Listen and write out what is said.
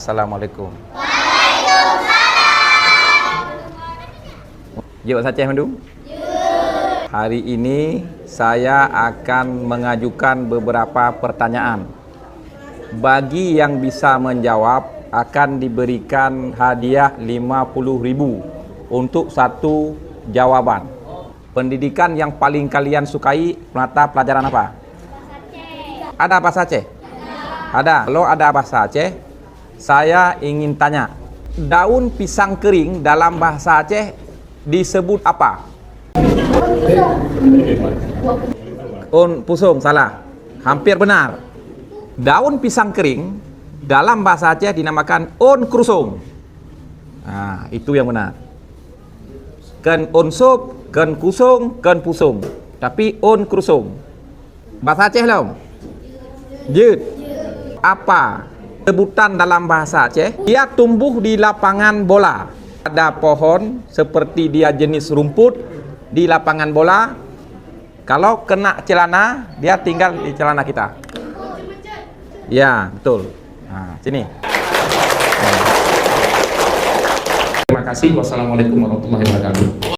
Assalamualaikum. Jawab Aceh Mandung. Hari ini saya akan mengajukan beberapa pertanyaan. Bagi yang bisa menjawab akan diberikan hadiah 50.000 untuk satu jawaban. Pendidikan yang paling kalian sukai mata pelajaran apa? Ada bahasa Aceh? Ada. Kalau ada bahasa Aceh, saya ingin tanya, daun pisang kering dalam bahasa Aceh disebut apa? On pusung, salah. Hampir benar. Daun pisang kering dalam bahasa Aceh dinamakan on krusung. Nah, itu yang benar. Ken on sup, ken kusung, ken pusung. Tapi on krusung. Bahasa Aceh lah. Jut. Apa sebutan dalam bahasa Aceh? Dia tumbuh di lapangan bola. Ada pohon seperti dia jenis rumput di lapangan bola. Kalau kena celana, dia tinggal di celana kita. Ya, betul. Nah, sini. Terima kasih. Wassalamualaikum warahmatullahi wabarakatuh.